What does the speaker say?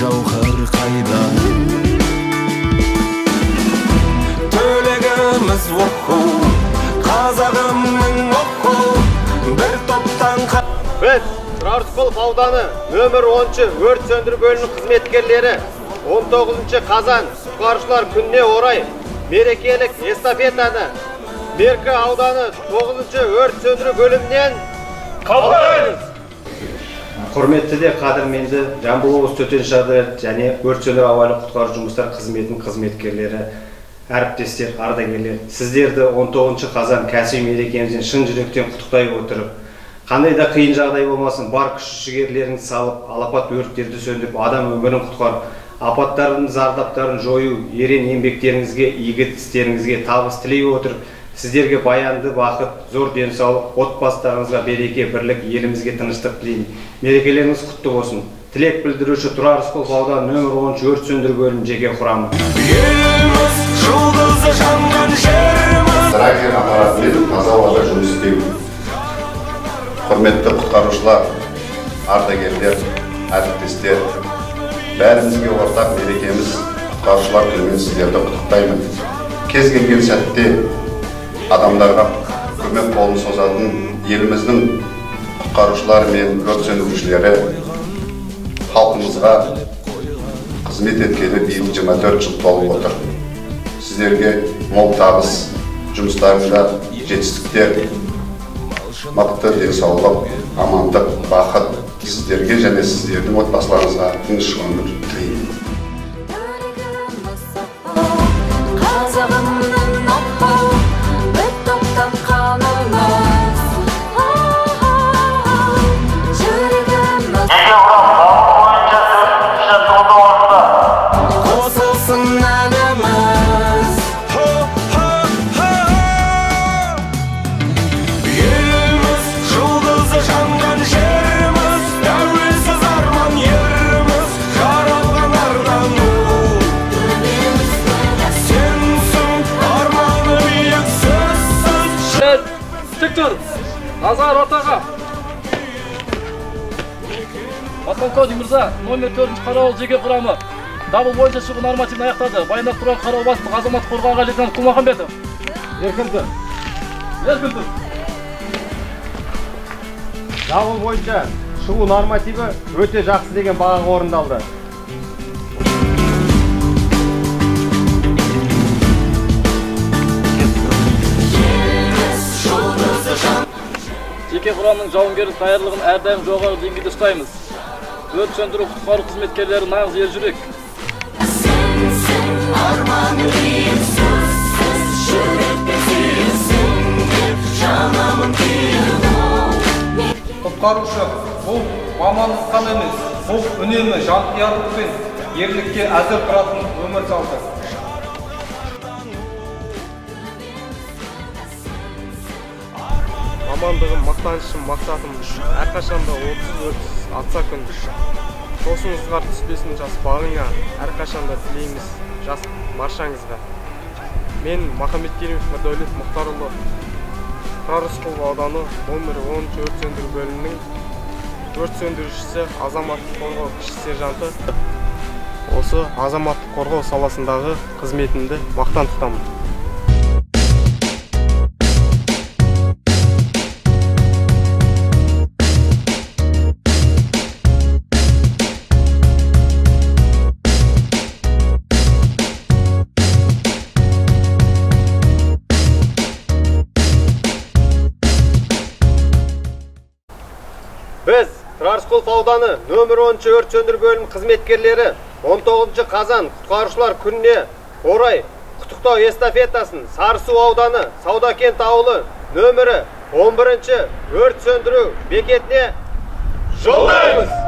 жауһар қайда? Төлегіміз оқу, қазағымның оқу, бір топтан Біз Тұраррысқұлов ауданы нөмір 10-шы өрт сөндіру бөлімінің қызметкерлері 19 қазан құтқарушылар күніне орай мерекелік эстафетаны Меркі ауданы 9-шы өрт сөндіру бөлімінен қабылдаймыз. Құрметті де қадірменді Жамбыл облысы төтенше жағдайлар және өрт сөндіру авариялық құтқару жұмыстар қызметінің қызметкерлері, әріптестер, ардагерлер, сіздерді 19 қазан кәсіби мерекемізден шын жүректен құттықтай отырып, қандай да қиын жағдай болмасын, бар күш-жігерлеріңізді салып, алапат өрттерді сөндіріп, адам өмірін құтқарып, апаттардың зардаптарын жою, ерен еңбектеріңізге, игі істеріңізге табыс тілей отырып, сіздерге баянды бақыт, зор денсаулық, отбасыларыңызға береке, бірлік, елімізге тыныштық тілеймін. Мерекелеріңіз құтты болсын. Тілек білдіруші Тұраррысқұлов ауданы нөмір 10-шы өрт сөндіру бөлімінің жеке құрамы. Еліміз жұлдызы жанған жеріміз. Драгер аппаратымен таза ауада жұмыс істеу. Құрметті құтқарушылар, ардагерлер, әріптестер, бәрімізге ортақ мерекеміз құтқарушылар күнімен сіздерді құттықтаймын. Кез келген сәтте адамдарға көмек қолын созатын еліміздің құтқарушылары мен өрт сөндірушілері халқымызға қызмет еткелі биыл 24 жыл толып отыр. Сіздерге мол табыс, жұмыстарында жетістіктер, мықты денсаулық, амандық, бақыт сіздерге және сіздердің отбасыларыңызға тыныш өмір тілеймін. Назар ортаға. Подполковник мырза, номер 4-ші қарауыл жеке құрамы. Дабыл бойынша шығу нормативін аяқтады. Баяндап тұрған қарау бастығы азамат қорғанға лейтенант Құлмаханбетов. Еркінді. Дабыл бойынша шығу нормативі өте жақсы деген бағаға орындалды. Жеке құрамның жауынгерлік даярлығын әрдайым жоғары деңгейде ұстаймыз. Өрт сөндіру құтқару қызметкерлері нағыз ер жүрек. Құтқарушы бұл мамандық қана емес, бұл үнемі жанқиярлық пен ерлікке әзір тұратын өмір салты. Мамандығым, мақтанышым, мақсатым әрқашанда отсыз атса күн. Тосыңызға түспесін жас бағыңа, әрқашанда тілейміз жас баршаңызға. Мен Махамбет Керимов Нұрдәулет Мұхтарұлы, Тұраррысқұлов ауданы нөмір 10-шы өрт сөндіру бөлімінің өрт сөндірушісі, азаматтық қорғау кіші сержанты. Осы азаматтық қорғау саласындағы қызметімді мақтан тұтамын. Біз Тұраррысқұлов ауданы нөмір 10-шы өрт сөндіру бөлімі қызметкерлері 19 қазан құтқарушылар күніне орай құттықтау эстафетасын Сарысу ауданы Саудакент ауылы нөмірі 11-шы өрт сөндіру бекетіне жолдаймыз.